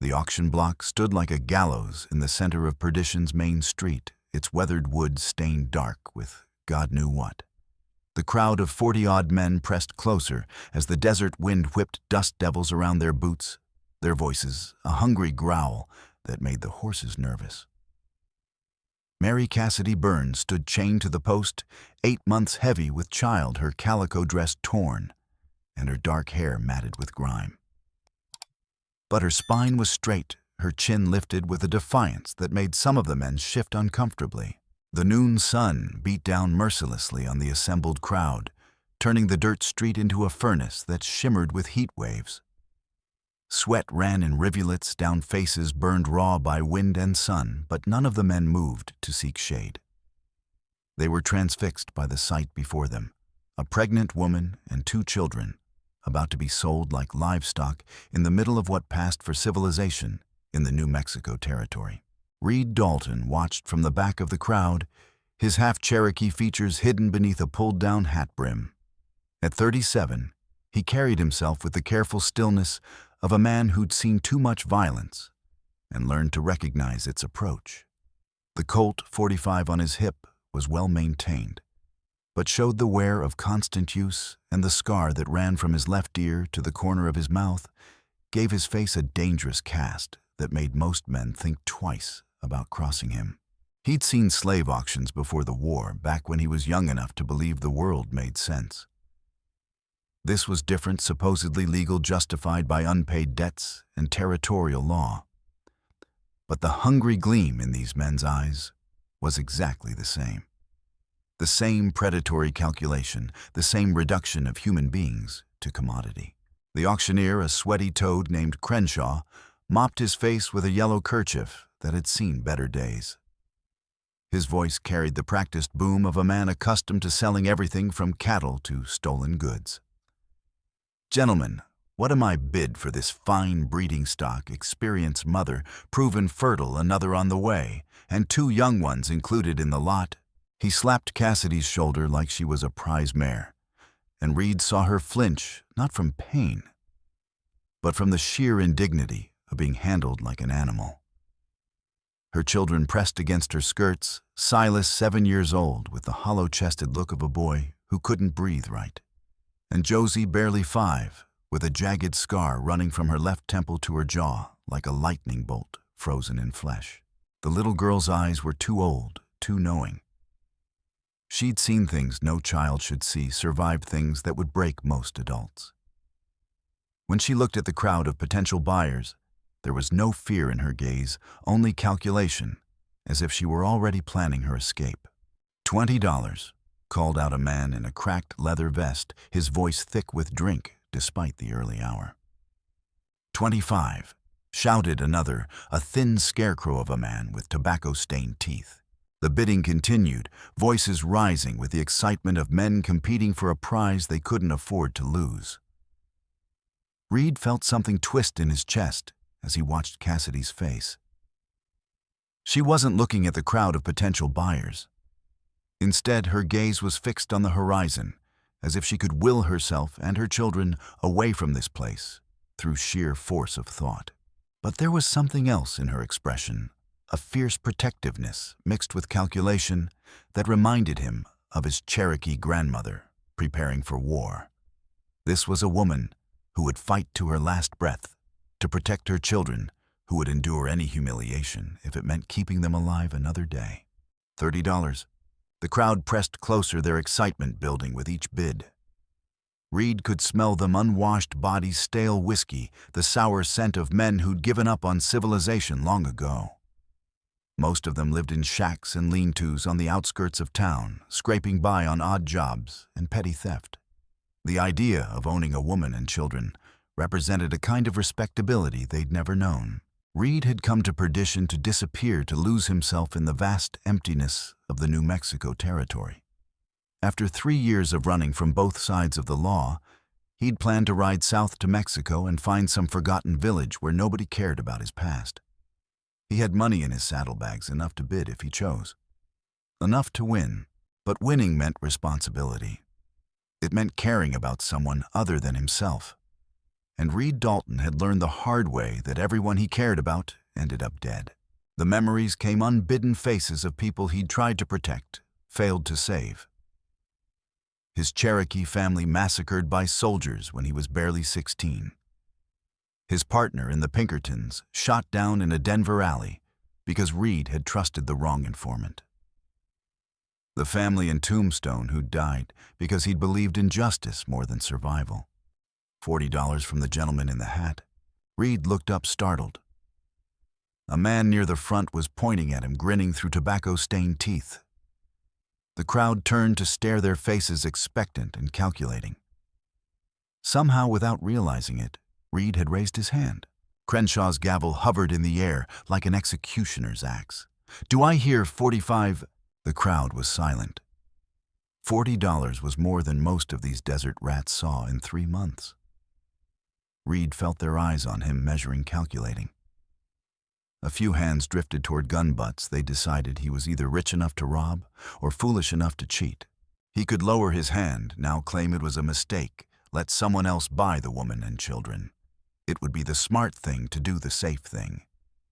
The auction block stood like a gallows in the center of Perdition's main street, its weathered wood stained dark with God knew what. The crowd of 40-odd men pressed closer as the desert wind whipped dust devils around their boots, their voices a hungry growl that made the horses nervous. Mary Cassidy Burns stood chained to the post, 8 months heavy with child, her calico dress torn, and her dark hair matted with grime. But her spine was straight, her chin lifted with a defiance that made some of the men shift uncomfortably. The noon sun beat down mercilessly on the assembled crowd, turning the dirt street into a furnace that shimmered with heat waves. Sweat ran in rivulets down faces burned raw by wind and sun, but none of the men moved to seek shade. They were transfixed by the sight before them, a pregnant woman and 2 children, about to be sold like livestock in the middle of what passed for civilization in the New Mexico territory. Reed Dalton watched from the back of the crowd, his half-Cherokee features hidden beneath a pulled-down hat brim. At 37, he carried himself with the careful stillness of a man who'd seen too much violence and learned to recognize its approach. The Colt .45 on his hip was well maintained, but showed the wear of constant use, and the scar that ran from his left ear to the corner of his mouth gave his face a dangerous cast that made most men think twice about crossing him. He'd seen slave auctions before the war, back when he was young enough to believe the world made sense. This was different, supposedly legal, justified by unpaid debts and territorial law. But the hungry gleam in these men's eyes was exactly the same. The same predatory calculation, the same reduction of human beings to commodity. The auctioneer, a sweaty toad named Crenshaw, mopped his face with a yellow kerchief that had seen better days. His voice carried the practiced boom of a man accustomed to selling everything from cattle to stolen goods. "Gentlemen, what am I bid for this fine breeding stock, experienced mother, proven fertile, another on the way, and 2 young ones included in the lot?" He slapped Cassidy's shoulder like she was a prize mare, and Reed saw her flinch, not from pain, but from the sheer indignity of being handled like an animal. Her children pressed against her skirts, Silas 7 years old with the hollow-chested look of a boy who couldn't breathe right, and Josie barely 5 with a jagged scar running from her left temple to her jaw like a lightning bolt frozen in flesh. The little girl's eyes were too old, too knowing. She'd seen things no child should see, survived things that would break most adults. When she looked at the crowd of potential buyers, there was no fear in her gaze, only calculation, as if she were already planning her escape. $20, called out a man in a cracked leather vest, his voice thick with drink despite the early hour. 25, shouted another, a thin scarecrow of a man with tobacco-stained teeth. The bidding continued, voices rising with the excitement of men competing for a prize they couldn't afford to lose. Reed felt something twist in his chest as he watched Cassidy's face. She wasn't looking at the crowd of potential buyers. Instead, her gaze was fixed on the horizon, as if she could will herself and her children away from this place through sheer force of thought. But there was something else in her expression, a fierce protectiveness mixed with calculation that reminded him of his Cherokee grandmother preparing for war. This was a woman who would fight to her last breath to protect her children, who would endure any humiliation if it meant keeping them alive another day. $30. The crowd pressed closer, their excitement building with each bid. Reed could smell them unwashed bodies, stale whiskey, the sour scent of men who'd given up on civilization long ago. Most of them lived in shacks and lean-tos on the outskirts of town, scraping by on odd jobs and petty theft. The idea of owning a woman and children represented a kind of respectability they'd never known. Reed had come to Perdition to disappear, to lose himself in the vast emptiness of the New Mexico territory. After 3 years of running from both sides of the law, he'd planned to ride south to Mexico and find some forgotten village where nobody cared about his past. He had money in his saddlebags, enough to bid if he chose. Enough to win, but winning meant responsibility. It meant caring about someone other than himself. and Reed Dalton had learned the hard way that everyone he cared about ended up dead. The memories came unbidden faces of people he'd tried to protect, failed to save. His Cherokee family massacred by soldiers when he was barely 16. His partner in the Pinkertons shot down in a Denver alley because Reed had trusted the wrong informant. The family in Tombstone who died because he'd believed in justice more than survival. $40 from the gentleman in the hat. Reed looked up startled. A man near the front was pointing at him, grinning through tobacco-stained teeth. The crowd turned to stare, their faces expectant and calculating. Somehow, without realizing it, Reed had raised his hand. Crenshaw's gavel hovered in the air like an executioner's axe. "Do I hear 45? The crowd was silent. $40 was more than most of these desert rats saw in 3 months. Reed felt their eyes on him, measuring, calculating. A few hands drifted toward gun butts. They decided he was either rich enough to rob or foolish enough to cheat. He could lower his hand, now claim it was a mistake, let someone else buy the woman and children. It would be the smart thing to do, the safe thing.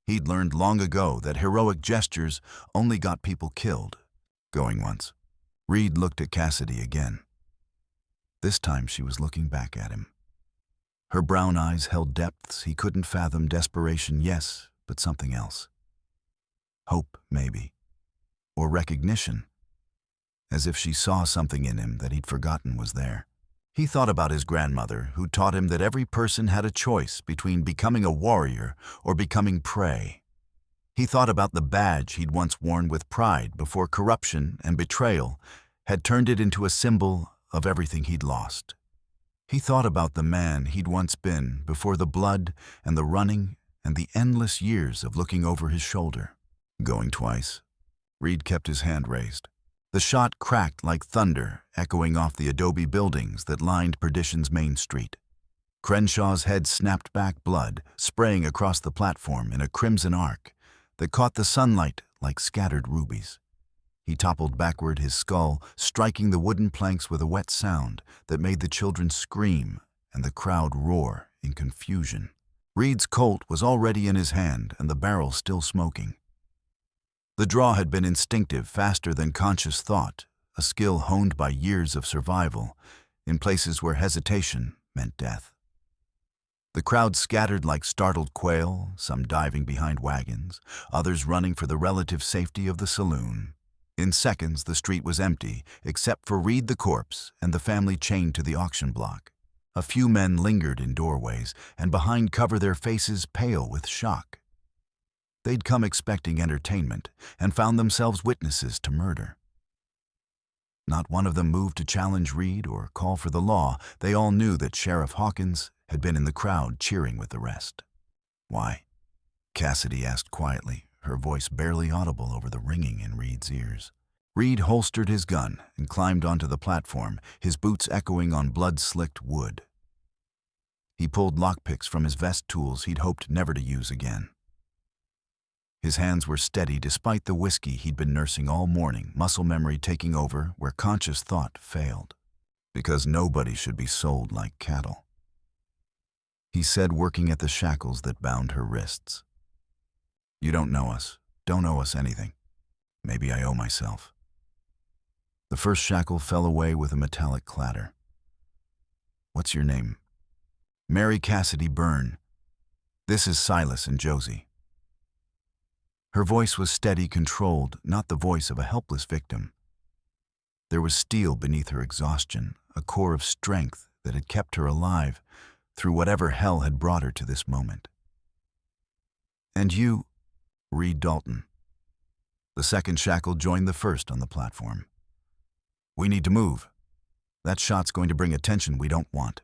He'd learned long ago that heroic gestures only got people killed. Going once. Reed looked at Cassidy again. This time she was looking back at him. Her brown eyes held depths he couldn't fathom. Desperation, yes, but something else. Hope, maybe. Or recognition. As if she saw something in him that he'd forgotten was there. He thought about his grandmother, who taught him that every person had a choice between becoming a warrior or becoming prey. He thought about the badge he'd once worn with pride before corruption and betrayal had turned it into a symbol of everything he'd lost. He thought about the man he'd once been before the blood and the running and the endless years of looking over his shoulder. Going twice. Reed kept his hand raised. The shot cracked like thunder, echoing off the adobe buildings that lined Perdition's main street. Crenshaw's head snapped back, blood spraying across the platform in a crimson arc that caught the sunlight like scattered rubies. He toppled backward, his skull striking the wooden planks with a wet sound that made the children scream and the crowd roar in confusion. Reed's Colt was already in his hand and the barrel still smoking. The draw had been instinctive, faster than conscious thought, a skill honed by years of survival in places where hesitation meant death. The crowd scattered like startled quail, some diving behind wagons, others running for the relative safety of the saloon. In seconds, the street was empty, except for Reed the corpse and the family chained to the auction block. A few men lingered in doorways, and behind cover, their faces pale with shock. They'd come expecting entertainment and found themselves witnesses to murder. Not one of them moved to challenge Reed or call for the law. They all knew that Sheriff Hawkins had been in the crowd cheering with the rest. "Why?" Cassidy asked quietly, her voice barely audible over the ringing in Reed's ears. Reed holstered his gun and climbed onto the platform, his boots echoing on blood-slicked wood. He pulled lockpicks from his vest, tools he'd hoped never to use again. His hands were steady despite the whiskey he'd been nursing all morning, muscle memory taking over where conscious thought failed. Because nobody should be sold like cattle. He said, working at the shackles that bound her wrists. "You don't know us, don't owe us anything. Maybe I owe myself." The first shackle fell away with a metallic clatter. "What's your name?" "Mary Cassidy Byrne. This is Silas and Josie." Her voice was steady, controlled, not the voice of a helpless victim. There was steel beneath her exhaustion, a core of strength that had kept her alive through whatever hell had brought her to this moment. "And you?" Reed Dalton. The second shackle joined the first on the platform. "We need to move. That shot's going to bring attention we don't want."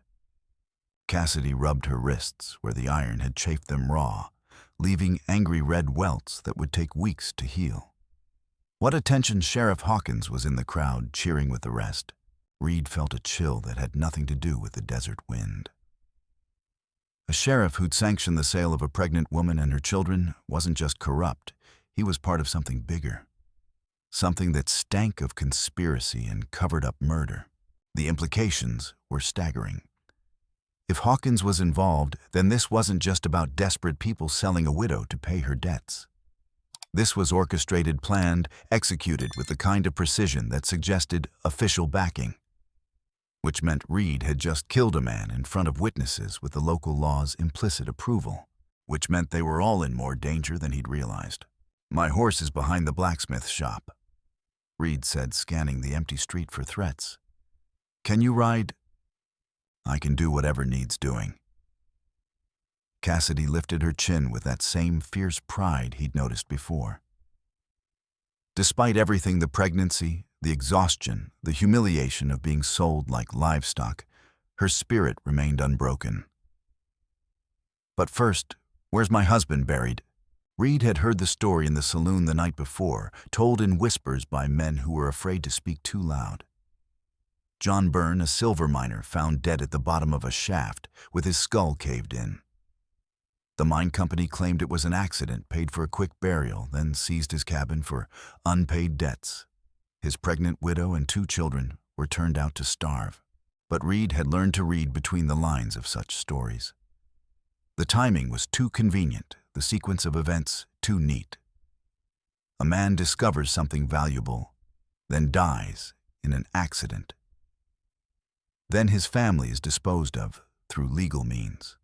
Cassidy rubbed her wrists where the iron had chafed them raw, leaving angry red welts that would take weeks to heal. What attention! Sheriff Hawkins was in the crowd, cheering with the rest. Reed felt a chill that had nothing to do with the desert wind. A sheriff who'd sanctioned the sale of a pregnant woman and her children wasn't just corrupt, he was part of something bigger. Something that stank of conspiracy and covered up murder. The implications were staggering. If Hawkins was involved, then this wasn't just about desperate people selling a widow to pay her debts. This was orchestrated, planned, executed with the kind of precision that suggested official backing, which meant Reed had just killed a man in front of witnesses with the local law's implicit approval, which meant they were all in more danger than he'd realized. "My horse is behind the blacksmith shop," Reed said, scanning the empty street for threats. "Can you ride?" "I can do whatever needs doing." Cassidy lifted her chin with that same fierce pride he'd noticed before. Despite everything, the pregnancy, the exhaustion, the humiliation of being sold like livestock, her spirit remained unbroken. "But first, where's my husband buried?" Reed had heard the story in the saloon the night before, told in whispers by men who were afraid to speak too loud. John Byrne, a silver miner, found dead at the bottom of a shaft with his skull caved in. The mine company claimed it was an accident, paid for a quick burial, then seized his cabin for unpaid debts. His pregnant widow and 2 children were turned out to starve. But Reed had learned to read between the lines of such stories. The timing was too convenient, the sequence of events too neat. A man discovers something valuable, then dies in an accident. Then his family is disposed of through legal means.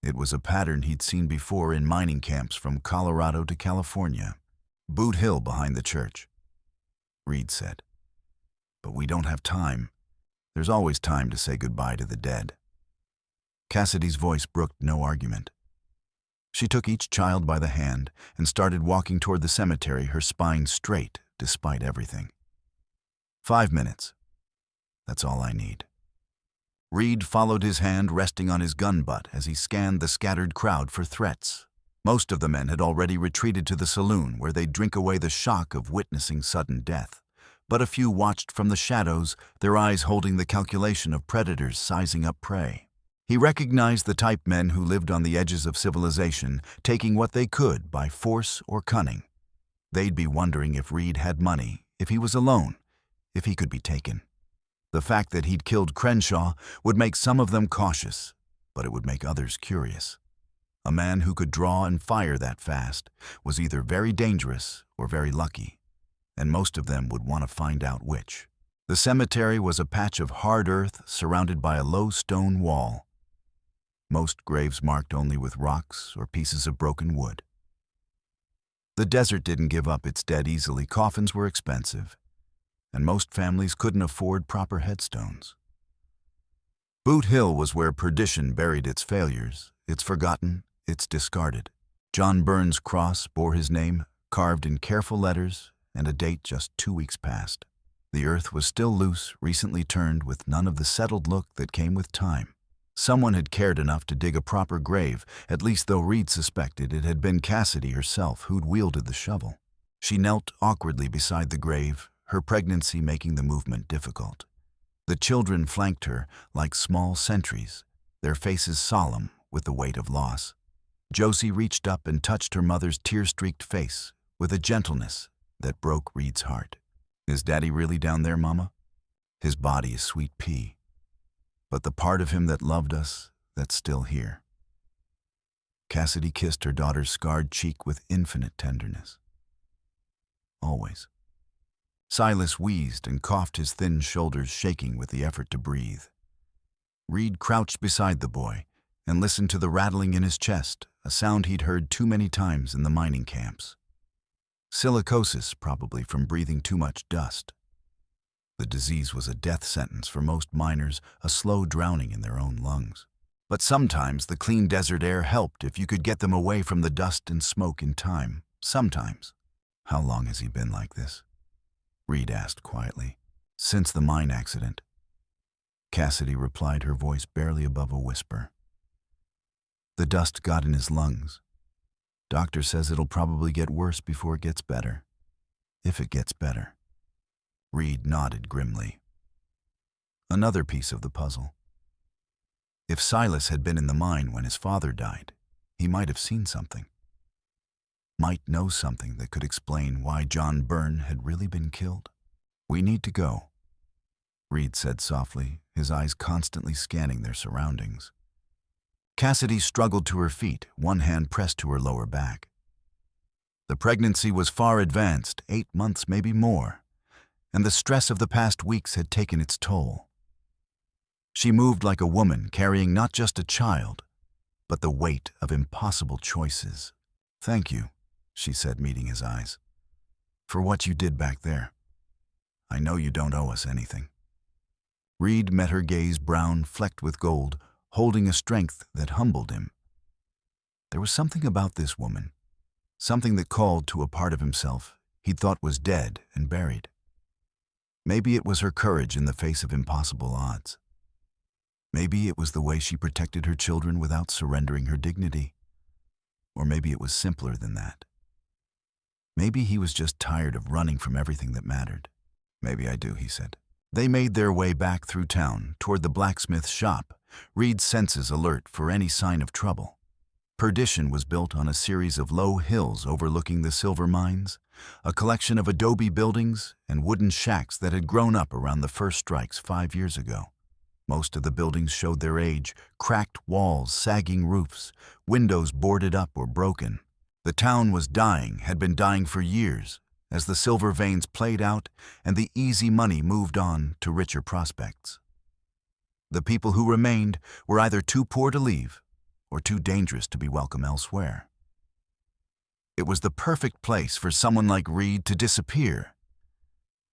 It was a pattern he'd seen before in mining camps from Colorado to California. "Boot Hill behind the church," Reed said. "But we don't have time. There's always time to say goodbye to the dead." Cassidy's voice brooked no argument. She took each child by the hand and started walking toward the cemetery, her spine straight despite everything. 5 minutes. That's all I need." Reed followed, his hand resting on his gun butt as he scanned the scattered crowd for threats. Most of the men had already retreated to the saloon, where they'd drink away the shock of witnessing sudden death. But a few watched from the shadows, their eyes holding the calculation of predators sizing up prey. He recognized the type men who lived on the edges of civilization, taking what they could by force or cunning. They'd be wondering if Reed had money, if he was alone, if he could be taken. The fact that he'd killed Crenshaw would make some of them cautious, but it would make others curious. A man who could draw and fire that fast was either very dangerous or very lucky, and most of them would want to find out which. The cemetery was a patch of hard earth surrounded by a low stone wall. Most graves marked only with rocks or pieces of broken wood. The desert didn't give up its dead easily. Coffins were expensive, and most families couldn't afford proper headstones. Boot Hill was where perdition buried its failures. It's forgotten, it's discarded. John Byrne's cross bore his name, carved in careful letters, and a date just 2 weeks past. The earth was still loose, recently turned, with none of the settled look that came with time. Someone had cared enough to dig a proper grave, at least though Reed suspected it had been Cassidy herself who'd wielded the shovel. She knelt awkwardly beside the grave, her pregnancy making the movement difficult. The children flanked her like small sentries, their faces solemn with the weight of loss. Josie reached up and touched her mother's tear-streaked face with a gentleness that broke Reed's heart. "Is Daddy really down there, Mama? His body is sweet pea, but the part of him that loved us, that's still here." Cassidy kissed her daughter's scarred cheek with infinite tenderness. "Always." Silas wheezed and coughed, his thin shoulders shaking with the effort to breathe. Reed crouched beside the boy and listened to the rattling in his chest, a sound he'd heard too many times in the mining camps. Silicosis, probably from breathing too much dust. The disease was a death sentence for most miners, a slow drowning in their own lungs. But sometimes the clean desert air helped if you could get them away from the dust and smoke in time. Sometimes. "How long has he been like this?" Reed asked quietly. "Since the mine accident." Cassidy replied, her voice barely above a whisper. "The dust got in his lungs. Doctor says it'll probably get worse before it gets better. If it gets better." Reed nodded grimly. Another piece of the puzzle. If Silas had been in the mine when his father died, he might have seen something. Might know something that could explain why John Byrne had really been killed. "We need to go." Reed said softly, his eyes constantly scanning their surroundings. Cassidy struggled to her feet, one hand pressed to her lower back. The pregnancy was far advanced, 8 months, maybe more, and the stress of the past weeks had taken its toll. She moved like a woman carrying not just a child, but the weight of impossible choices. "Thank you," she said, meeting his eyes, "for what you did back there. I know you don't owe us anything." Reed met her gaze, brown, flecked with gold, holding a strength that humbled him. There was something about this woman, something that called to a part of himself he'd thought was dead and buried. Maybe it was her courage in the face of impossible odds. Maybe it was the way she protected her children without surrendering her dignity. Or maybe it was simpler than that. Maybe he was just tired of running from everything that mattered. "Maybe I do," he said. They made their way back through town, toward the blacksmith's shop, Reed's senses alert for any sign of trouble. Perdition was built on a series of low hills overlooking the silver mines, a collection of adobe buildings and wooden shacks that had grown up around the first strikes 5 years ago. Most of the buildings showed their age, cracked walls, sagging roofs, windows boarded up or broken. The town was dying, had been dying for years, as the silver veins played out and the easy money moved on to richer prospects. The people who remained were either too poor to leave or too dangerous to be welcome elsewhere. It was the perfect place for someone like Reed to disappear,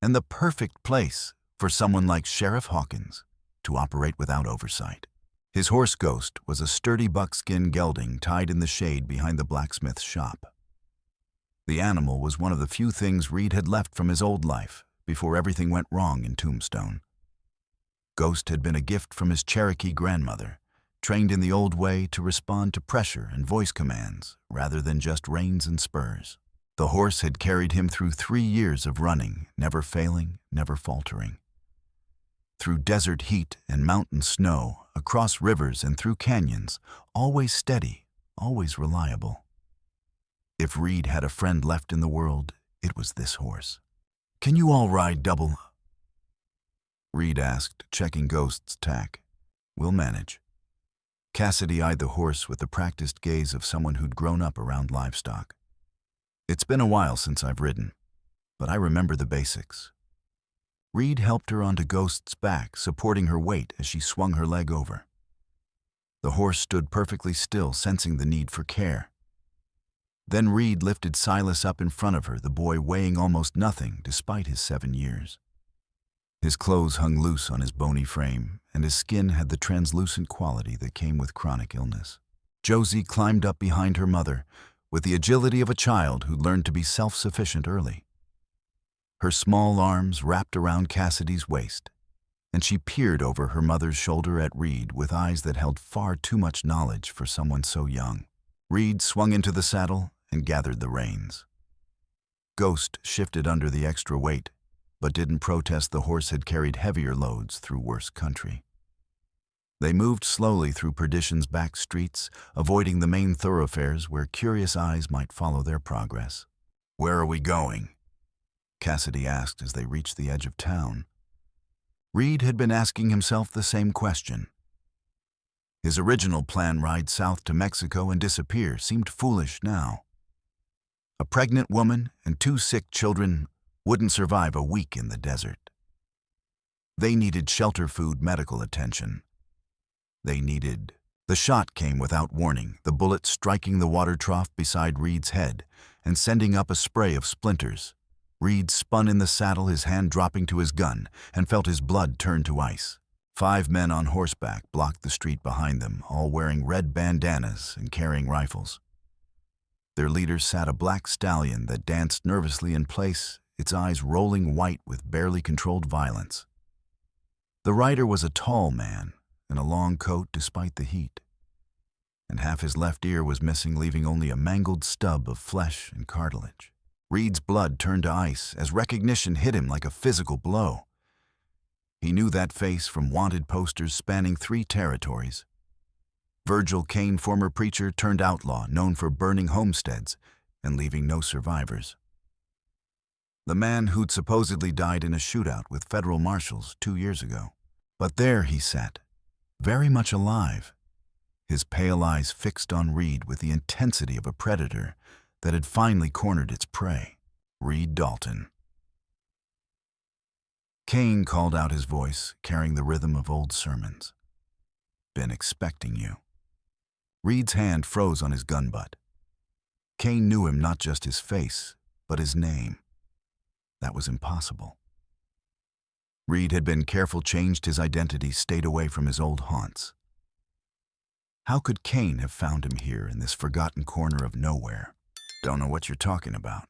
and the perfect place for someone like Sheriff Hawkins to operate without oversight. His horse Ghost was a sturdy buckskin gelding tied in the shade behind the blacksmith's shop. The animal was one of the few things Reed had left from his old life before everything went wrong in Tombstone. Ghost had been a gift from his Cherokee grandmother, trained in the old way to respond to pressure and voice commands rather than just reins and spurs. The horse had carried him through 3 years of running, never failing, never faltering. Through desert heat and mountain snow, across rivers and through canyons, always steady, always reliable. If Reed had a friend left in the world, it was this horse. "Can you all ride double?" Reed asked, checking Ghost's tack. "We'll manage." Cassidy eyed the horse with the practiced gaze of someone who'd grown up around livestock. "It's been a while since I've ridden, but I remember the basics." Reed helped her onto Ghost's back, supporting her weight as she swung her leg over. The horse stood perfectly still, sensing the need for care. Then Reed lifted Silas up in front of her, the boy weighing almost nothing despite his 7 years. His clothes hung loose on his bony frame, and his skin had the translucent quality that came with chronic illness. Josie climbed up behind her mother with the agility of a child who'd learned to be self-sufficient early. Her small arms wrapped around Cassidy's waist, and she peered over her mother's shoulder at Reed with eyes that held far too much knowledge for someone so young. Reed swung into the saddle and gathered the reins. Ghost shifted under the extra weight, but didn't protest. The horse had carried heavier loads through worse country. They moved slowly through Perdition's back streets, avoiding the main thoroughfares where curious eyes might follow their progress. "Where are we going?" Cassidy asked as they reached the edge of town. Reed had been asking himself the same question. His original plan, ride south to Mexico and disappear, seemed foolish now. A pregnant woman and 2 sick children wouldn't survive a week in the desert. They needed shelter, food, medical attention. The shot came without warning, the bullet striking the water trough beside Reed's head and sending up a spray of splinters. Reed spun in the saddle, his hand dropping to his gun, and felt his blood turn to ice. 5 men on horseback blocked the street behind them, all wearing red bandanas and carrying rifles. Their leader sat a black stallion that danced nervously in place, its eyes rolling white with barely controlled violence. The rider was a tall man in a long coat despite the heat, and half his left ear was missing, leaving only a mangled stub of flesh and cartilage. Reed's blood turned to ice as recognition hit him like a physical blow. He knew that face from wanted posters spanning 3 territories. Virgil Kane, former preacher turned outlaw, known for burning homesteads and leaving no survivors. The man who'd supposedly died in a shootout with federal marshals 2 years ago. But there he sat, very much alive, his pale eyes fixed on Reed with the intensity of a predator that had finally cornered its prey. Reed Dalton. Cain called out his voice, carrying the rhythm of old sermons. Been expecting you. Reed's hand froze on his gun butt. Cain knew him, not just his face, but his name. That was impossible. Reed had been careful, changed his identity, stayed away from his old haunts. How could Cain have found him here in this forgotten corner of nowhere? Don't know what you're talking about,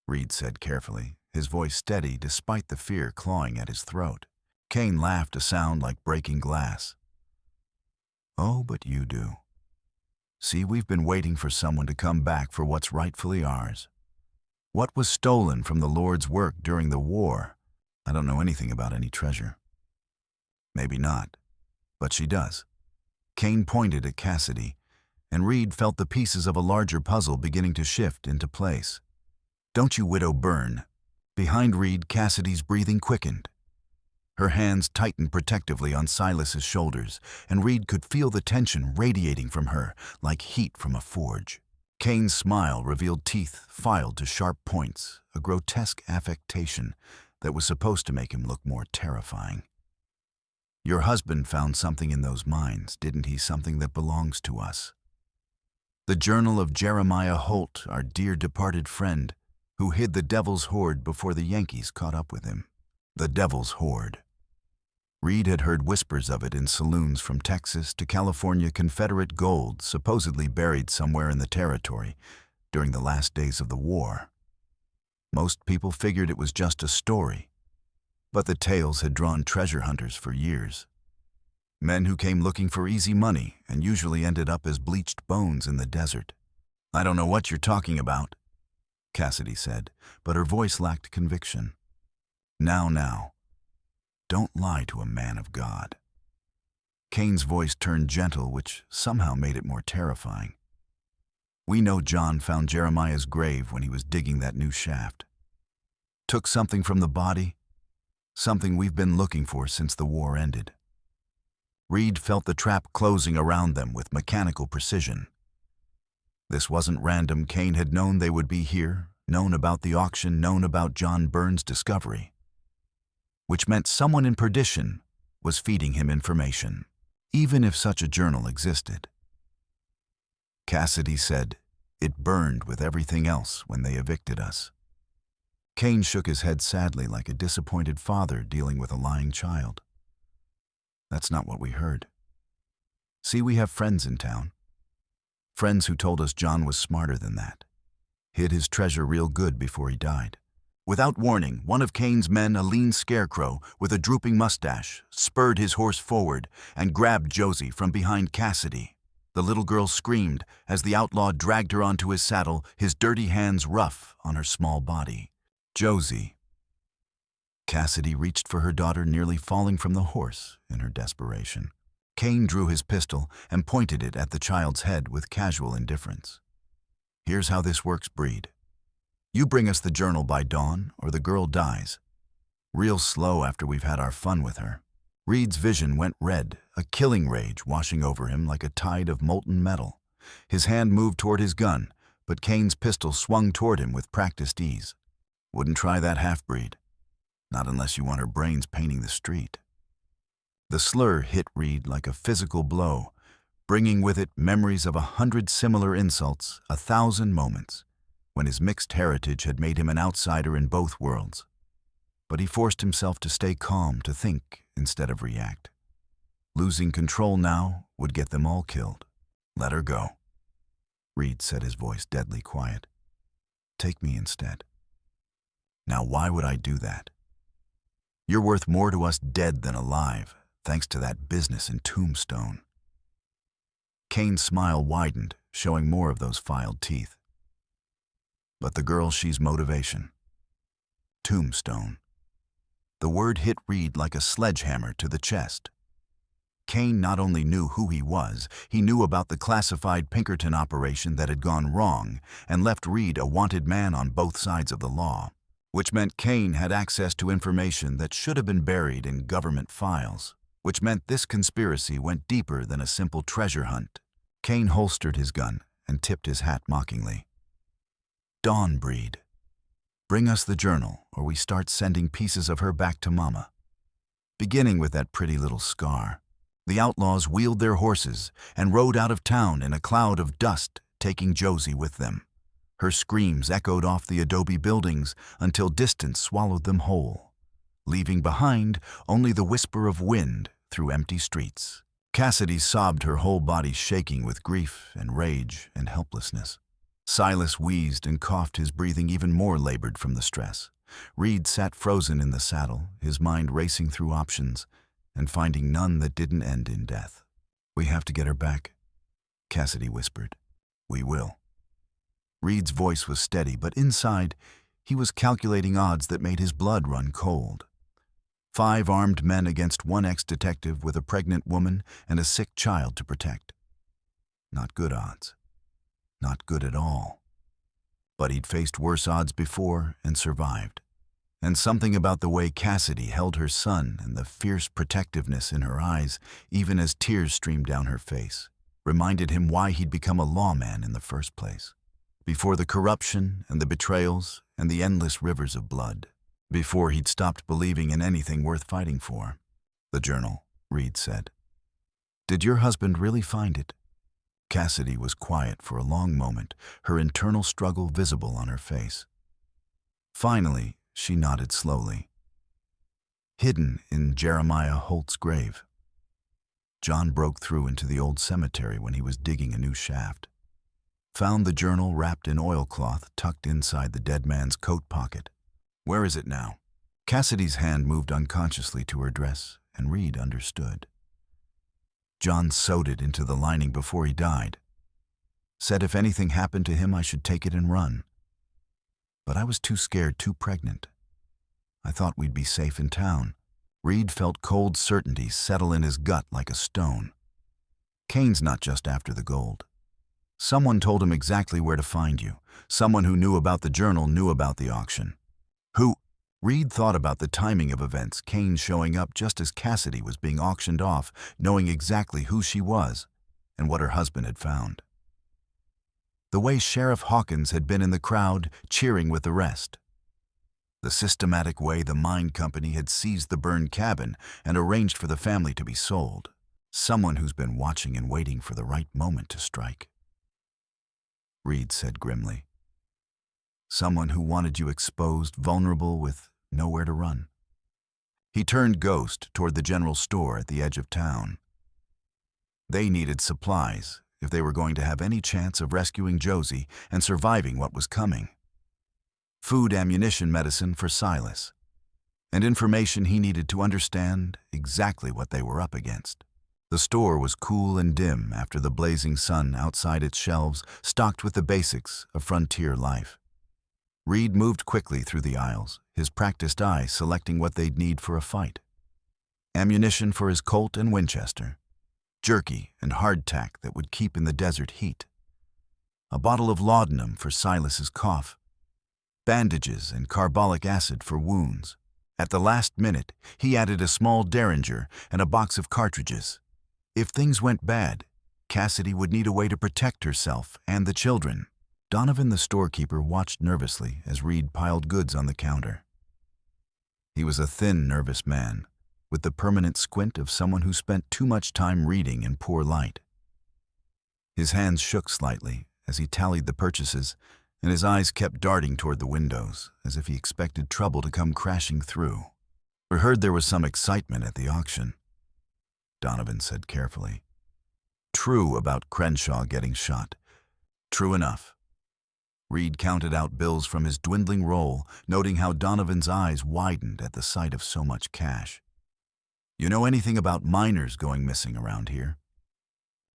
Reed said carefully, his voice steady despite the fear clawing at his throat. Cain laughed, a sound like breaking glass. Oh, but you do. See, we've been waiting for someone to come back for what's rightfully ours. What was stolen from the Lord's work during the war? I don't know anything about any treasure. Maybe not, but she does. Cain pointed at Cassidy, and Reed felt the pieces of a larger puzzle beginning to shift into place. Don't you, widow, burn. Behind Reed, Cassidy's breathing quickened. Her hands tightened protectively on Silas's shoulders, and Reed could feel the tension radiating from her like heat from a forge. Cain's smile revealed teeth filed to sharp points, a grotesque affectation that was supposed to make him look more terrifying. Your husband found something in those mines, didn't he? Something that belongs to us. The journal of Jeremiah Holt, our dear departed friend, who hid the Devil's Hoard before the Yankees caught up with him. The Devil's Hoard. Reed had heard whispers of it in saloons from Texas to California. Confederate gold supposedly buried somewhere in the territory during the last days of the war. Most people figured it was just a story, but the tales had drawn treasure hunters for years. Men who came looking for easy money and usually ended up as bleached bones in the desert. I don't know what you're talking about, Cassidy said, but her voice lacked conviction. Now, don't lie to a man of God. Cain's voice turned gentle, which somehow made it more terrifying. We know John found Jeremiah's grave when he was digging that new shaft. Took something from the body, something we've been looking for since the war ended. Reed felt the trap closing around them with mechanical precision. This wasn't random. Cain had known they would be here, known about the auction, known about John Burns' discovery, which meant someone in perdition was feeding him information, even if such a journal existed. Cassidy said, it burned with everything else when they evicted us. Cain shook his head sadly, like a disappointed father dealing with a lying child. That's not what we heard. See, we have friends in town. Friends who told us John was smarter than that. Hid his treasure real good before he died. Without warning, one of Cain's men, a lean scarecrow with a drooping mustache, spurred his horse forward and grabbed Josie from behind Cassidy. The little girl screamed as the outlaw dragged her onto his saddle, his dirty hands rough on her small body. Josie. Cassidy reached for her daughter, nearly falling from the horse in her desperation. Cain drew his pistol and pointed it at the child's head with casual indifference. Here's how this works, Breed. You bring us the journal by dawn, or the girl dies. Real slow after we've had our fun with her. Reed's vision went red, a killing rage washing over him like a tide of molten metal. His hand moved toward his gun, but Cain's pistol swung toward him with practiced ease. Wouldn't try that half-breed. Not unless you want her brains painting the street. The slur hit Reed like a physical blow, bringing with it memories of 100 similar insults, 1,000 moments, when his mixed heritage had made him an outsider in both worlds. But he forced himself to stay calm, to think instead of react. Losing control now would get them all killed. Let her go. Reed said, his voice deadly quiet. Take me instead. Now, why would I do that? You're worth more to us dead than alive, thanks to that business in Tombstone. Cain's smile widened, showing more of those filed teeth. But the girl, she's motivation. Tombstone. The word hit Reed like a sledgehammer to the chest. Cain not only knew who he was, he knew about the classified Pinkerton operation that had gone wrong and left Reed a wanted man on both sides of the law. which meant Kane had access to information that should have been buried in government files, which meant this conspiracy went deeper than a simple treasure hunt. Kane holstered his gun and tipped his hat mockingly. "Dawn breed. Bring us the journal, or we start sending pieces of her back to Mama." Beginning with that pretty little scar, the outlaws wheeled their horses and rode out of town in a cloud of dust, taking Josie with them. Her screams echoed off the adobe buildings until distance swallowed them whole, leaving behind only the whisper of wind through empty streets. Cassidy sobbed, her whole body shaking with grief and rage and helplessness. Silas wheezed and coughed, his breathing even more labored from the stress. Reed sat frozen in the saddle, his mind racing through options and finding none that didn't end in death. "We have to get her back," Cassidy whispered. "We will." Reed's voice was steady, but inside, he was calculating odds that made his blood run cold. 5 armed men against 1 ex-detective with a pregnant woman and a sick child to protect. Not good odds. Not good at all. But he'd faced worse odds before and survived. And something about the way Cassidy held her son and the fierce protectiveness in her eyes, even as tears streamed down her face, reminded him why he'd become a lawman in the first place. Before the corruption and the betrayals and the endless rivers of blood. Before he'd stopped believing in anything worth fighting for. "The journal," Reed said. "Did your husband really find it?" Cassidy was quiet for a long moment, her internal struggle visible on her face. Finally, she nodded slowly. "Hidden in Jeremiah Holt's grave. John broke through into the old cemetery when he was digging a new shaft. Found the journal wrapped in oilcloth tucked inside the dead man's coat pocket. Where is it now?" Cassidy's hand moved unconsciously to her dress, and Reed understood. "John sewed it into the lining before he died. Said if anything happened to him, I should take it and run. But I was too scared, too pregnant. I thought we'd be safe in town." Reed felt cold certainty settle in his gut like a stone. "Kane's not just after the gold. Someone told him exactly where to find you. Someone who knew about the journal knew about the auction." "Who?" Reed thought about the timing of events, Kane showing up just as Cassidy was being auctioned off, knowing exactly who she was and what her husband had found. The way Sheriff Hawkins had been in the crowd, cheering with the rest. The systematic way the mine company had seized the burned cabin and arranged for the family to be sold. Someone who's been watching and waiting for the right moment to strike. Reed said grimly. "Someone who wanted you exposed, vulnerable, with nowhere to run." He turned ghost toward the general store at the edge of town. They needed supplies if they were going to have any chance of rescuing Josie and surviving what was coming. Food, ammunition, medicine for Silas, and information he needed to understand exactly what they were up against. The store was cool and dim after the blazing sun outside its shelves, stocked with the basics of frontier life. Reed moved quickly through the aisles, his practiced eye selecting what they'd need for a fight. Ammunition for his Colt and Winchester. Jerky and hardtack that would keep in the desert heat. A bottle of laudanum for Silas's cough. Bandages and carbolic acid for wounds. At the last minute, he added a small derringer and a box of cartridges. If things went bad, Cassidy would need a way to protect herself and the children. Donovan, the storekeeper, watched nervously as Reed piled goods on the counter. He was a thin, nervous man, with the permanent squint of someone who spent too much time reading in poor light. His hands shook slightly as he tallied the purchases, and his eyes kept darting toward the windows, as if he expected trouble to come crashing through. "We heard there was some excitement at the auction," Donovan said carefully. "True about Crenshaw getting shot. True enough." Reed counted out bills from his dwindling roll, noting how Donovan's eyes widened at the sight of so much cash. "You know anything about miners going missing around here?"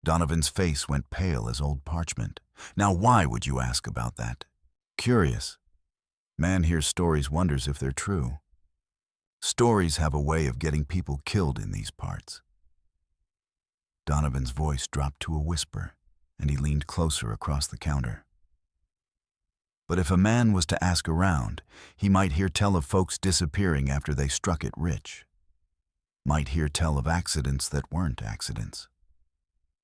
Donovan's face went pale as old parchment. "Now why would you ask about that?" "Curious. Man hears stories, wonders if they're true. Stories have a way of getting people killed in these parts." Donovan's voice dropped to a whisper, and he leaned closer across the counter. But if a man was to ask around, he might hear tell of folks disappearing after they struck it rich. Might hear tell of accidents that weren't accidents.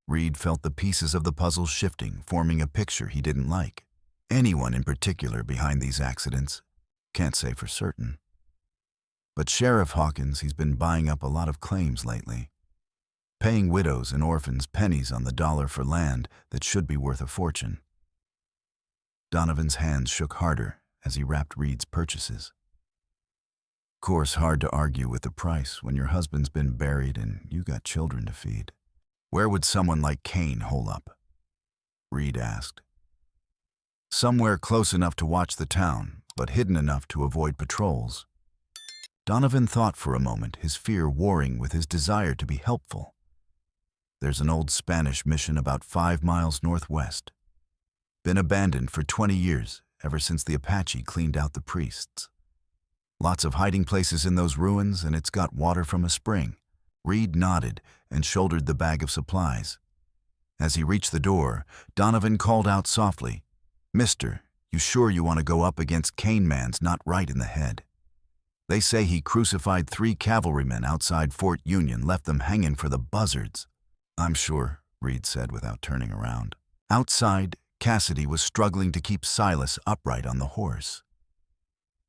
Reed felt the pieces of the puzzle shifting, forming a picture he didn't like. Anyone in particular behind these accidents? Can't say for certain. But Sheriff Hawkins, he's been buying up a lot of claims lately, paying widows and orphans pennies on the dollar for land that should be worth a fortune. Donovan's hands shook harder as he wrapped Reed's purchases. Course, hard to argue with the price when your husband's been buried and you got children to feed. Where would someone like Kane hole up? Reed asked. Somewhere close enough to watch the town, but hidden enough to avoid patrols. Donovan thought for a moment, his fear warring with his desire to be helpful. There's an old Spanish mission about 5 miles northwest. Been abandoned for 20 years, ever since the Apache cleaned out the priests. Lots of hiding places in those ruins, and it's got water from a spring. Reed nodded and shouldered the bag of supplies. As he reached the door, Donovan called out softly, "Mister, you sure you want to go up against Kane Man's not right in the head? They say he crucified 3 cavalrymen outside Fort Union, left them hanging for the buzzards." "I'm sure," Reed said without turning around. Outside, Cassidy was struggling to keep Silas upright on the horse.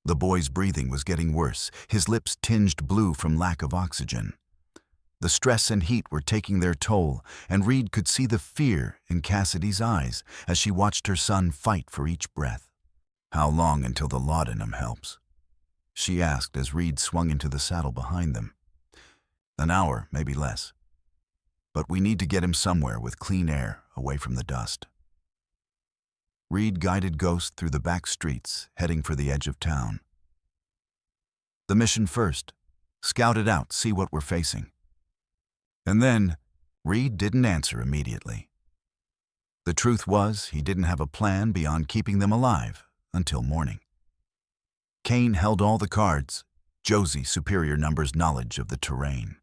The boy's breathing was getting worse, his lips tinged blue from lack of oxygen. The stress and heat were taking their toll, and Reed could see the fear in Cassidy's eyes as she watched her son fight for each breath. "How long until the laudanum helps?" she asked as Reed swung into the saddle behind them. "An hour, maybe less. But we need to get him somewhere with clean air, away from the dust." Reed guided Ghost through the back streets, heading for the edge of town. "The mission first. Scout it out, see what we're facing." And then, Reed didn't answer immediately. The truth was, he didn't have a plan beyond keeping them alive until morning. Kane held all the cards, Josie's superior numbers knowledge of the terrain.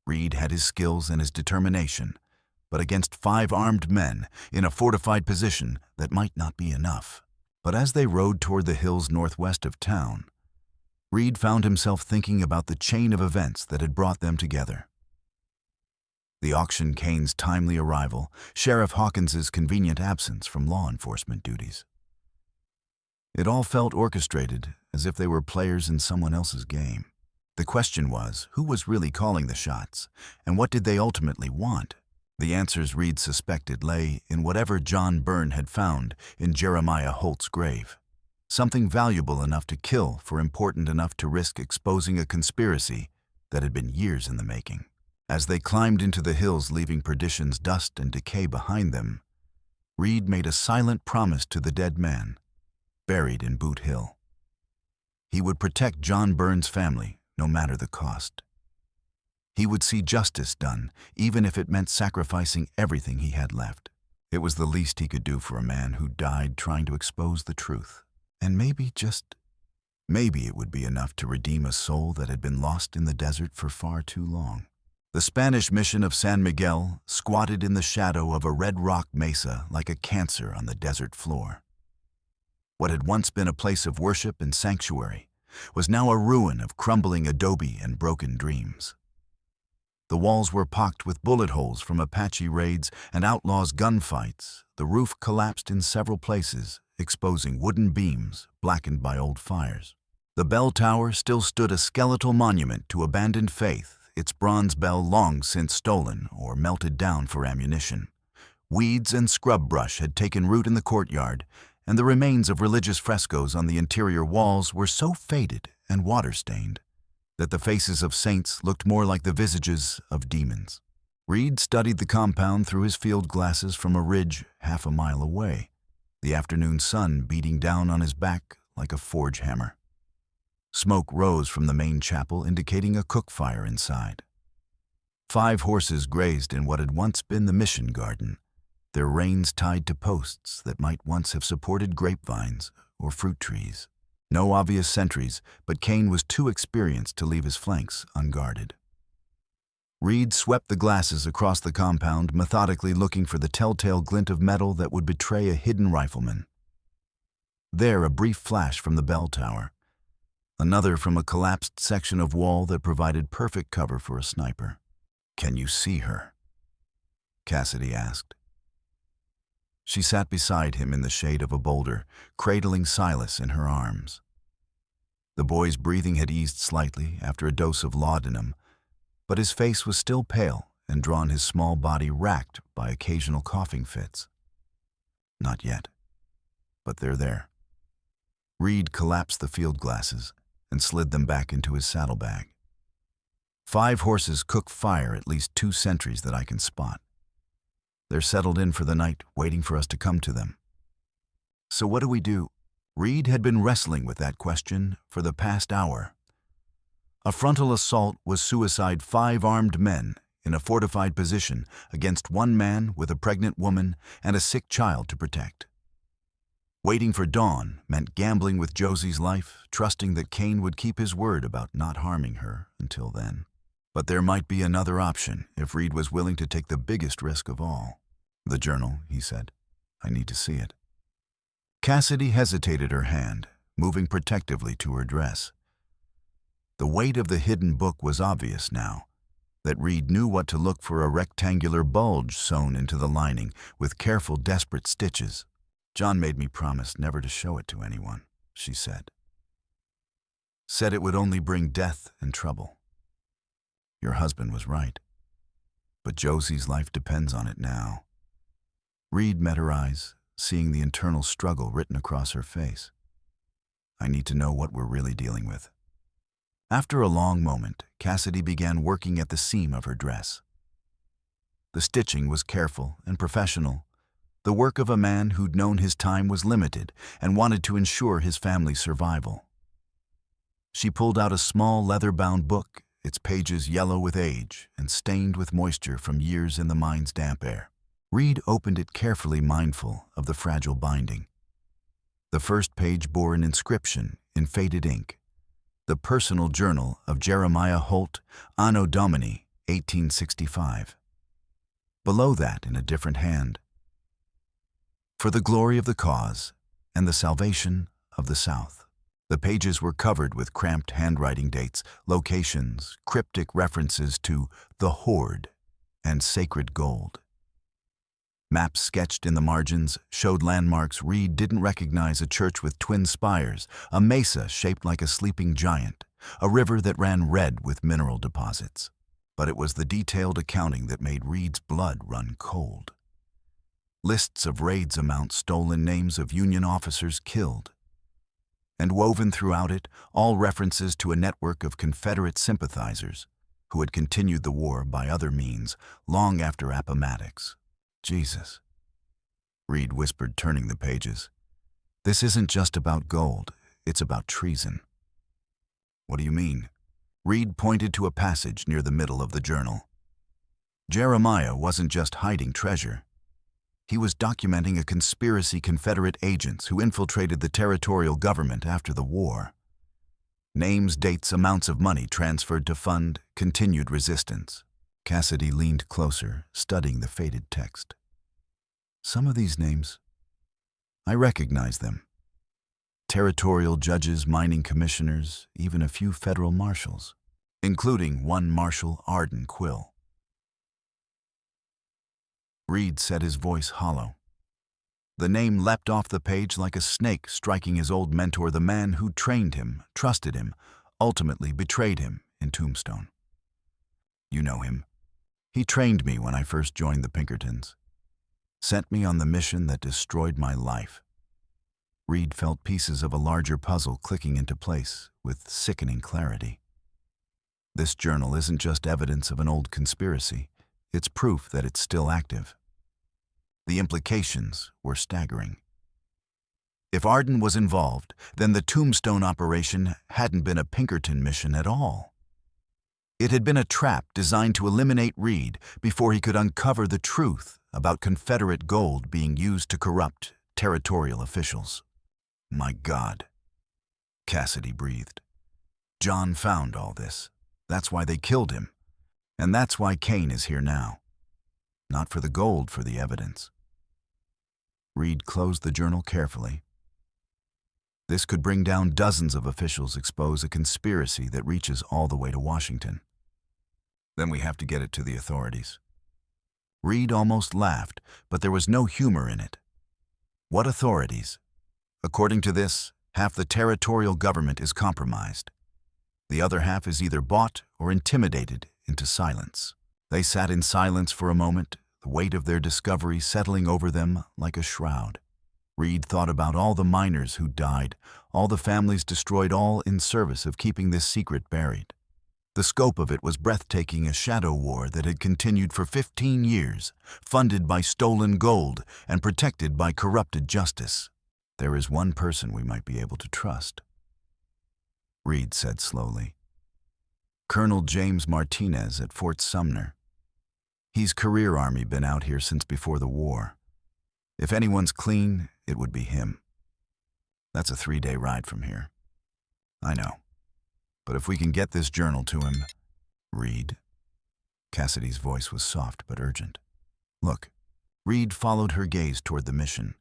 Reed had his skills and his determination, but against 5 armed men in a fortified position, that might not be enough. But as they rode toward the hills northwest of town, Reed found himself thinking about the chain of events that had brought them together. The auction, Kane's timely arrival, Sheriff Hawkins's convenient absence from law enforcement duties. It all felt orchestrated, as if they were players in someone else's game. The question was, who was really calling the shots, and what did they ultimately want? The answers Reed suspected lay in whatever John Byrne had found in Jeremiah Holt's grave. Something valuable enough to kill for important enough to risk exposing a conspiracy that had been years in the making. As they climbed into the hills, leaving perdition's dust and decay behind them, Reed made a silent promise to the dead man, buried in Boot Hill. He would protect John Byrne's family, no matter the cost. He would see justice done, even if it meant sacrificing everything he had left. It was the least he could do for a man who died trying to expose the truth. And maybe, just maybe, it would be enough to redeem a soul that had been lost in the desert for far too long. The Spanish mission of San Miguel squatted in the shadow of a red rock mesa like a cancer on the desert floor. What had once been a place of worship and sanctuary was now a ruin of crumbling adobe and broken dreams. The walls were pocked with bullet holes from Apache raids and outlaws' gunfights. The roof collapsed in several places, exposing wooden beams blackened by old fires. The bell tower still stood a skeletal monument to abandoned faith, its bronze bell long since stolen or melted down for ammunition. Weeds and scrub brush had taken root in the courtyard, and the remains of religious frescoes on the interior walls were so faded and water-stained that the faces of saints looked more like the visages of demons. Reed studied the compound through his field glasses from a ridge half a mile away, the afternoon sun beating down on his back like a forge hammer. Smoke rose from the main chapel, indicating a cook fire inside. 5 horses grazed in what had once been the mission garden, their reins tied to posts that might once have supported grapevines or fruit trees. No obvious sentries, but Kane was too experienced to leave his flanks unguarded. Reed swept the glasses across the compound, methodically looking for the telltale glint of metal that would betray a hidden rifleman. There, a brief flash from the bell tower. Another from a collapsed section of wall that provided perfect cover for a sniper. "Can you see her?" Cassidy asked. She sat beside him in the shade of a boulder, cradling Silas in her arms. The boy's breathing had eased slightly after a dose of laudanum, but his face was still pale and drawn, his small body racked by occasional coughing fits. "Not yet, but they're there." Reed collapsed the field glasses and slid them back into his saddlebag. "5 horses cook fire at least 2 sentries that I can spot. They're settled in for the night, waiting for us to come to them." "So what do we do?" Reed had been wrestling with that question for the past hour. A frontal assault was suicide 5 armed men in a fortified position against 1 man with a pregnant woman and a sick child to protect. Waiting for dawn meant gambling with Josie's life, trusting that Cain would keep his word about not harming her until then. But there might be another option if Reed was willing to take the biggest risk of all. "The journal," he said. "I need to see it." Cassidy hesitated her hand, moving protectively to her dress. The weight of the hidden book was obvious now, that Reed knew what to look for: a rectangular bulge sewn into the lining with careful, desperate stitches. "John made me promise never to show it to anyone," she said. "Said it would only bring death and trouble. Your husband was right. But Josie's life depends on it now." Reed met her eyes, seeing the internal struggle written across her face. "I need to know what we're really dealing with." After a long moment, Cassidy began working at the seam of her dress. The stitching was careful and professional, the work of a man who'd known his time was limited and wanted to ensure his family's survival. She pulled out a small leather-bound book, its pages yellow with age and stained with moisture from years in the mine's damp air. Reed opened it carefully, mindful of the fragile binding. The first page bore an inscription in faded ink: "The Personal Journal of Jeremiah Holt, Anno Domini, 1865. Below that, in a different hand: "For the glory of the cause and the salvation of the South." The pages were covered with cramped handwriting dates, locations, cryptic references to the Horde and sacred gold. Maps sketched in the margins showed landmarks Reed didn't recognize: a church with twin spires, a mesa shaped like a sleeping giant, a river that ran red with mineral deposits. But it was the detailed accounting that made Reed's blood run cold. Lists of raids amounts, stolen names of Union officers killed. And woven throughout it, all references to a network of Confederate sympathizers who had continued the war by other means long after Appomattox. "Jesus," Reed whispered, turning the pages. "This isn't just about gold, it's about treason." "What do you mean?" Reed pointed to a passage near the middle of the journal. Jeremiah wasn't just hiding treasure. He was documenting a conspiracy: Confederate agents who infiltrated the territorial government after the war. Names, dates, amounts of money transferred to fund continued resistance. Cassidy leaned closer, studying the faded text. "Some of these names, I recognize them. Territorial judges, mining commissioners, even a few federal marshals, including one Marshal Arden Quill." Reed said, his voice hollow. The name leapt off the page like a snake, striking his old mentor, the man who trained him, trusted him, ultimately betrayed him in Tombstone. "You know him. He trained me when I first joined the Pinkertons. Sent me on the mission that destroyed my life." Reed felt pieces of a larger puzzle clicking into place with sickening clarity. This journal isn't just evidence of an old conspiracy. It's proof that it's still active. The implications were staggering. If Arden was involved, then the Tombstone operation hadn't been a Pinkerton mission at all. It had been a trap designed to eliminate Reed before he could uncover the truth about Confederate gold being used to corrupt territorial officials. "My God," Cassidy breathed. "John found all this. That's why they killed him. And that's why Cain is here now. Not for the gold, for the evidence." Reed closed the journal carefully. This could bring down dozens of officials, expose a conspiracy that reaches all the way to Washington. Then we have to get it to the authorities. Reed almost laughed, but there was no humor in it. What authorities? According to this, half the territorial government is compromised. The other half is either bought or intimidated into silence. They sat in silence for a moment, the weight of their discovery settling over them like a shroud. Reed thought about all the miners who died, all the families destroyed, all in service of keeping this secret buried. The scope of it was breathtaking, a shadow war that had continued for 15 years, funded by stolen gold and protected by corrupted justice. There is one person we might be able to trust, Reed said slowly. Colonel James Martinez at Fort Sumner. He's career Army, been out here since before the war. If anyone's clean, it would be him. That's a 3-day ride from here. I know. But if we can get this journal to him... Reed? Cassidy's voice was soft but urgent. Look. Reed followed her gaze toward the mission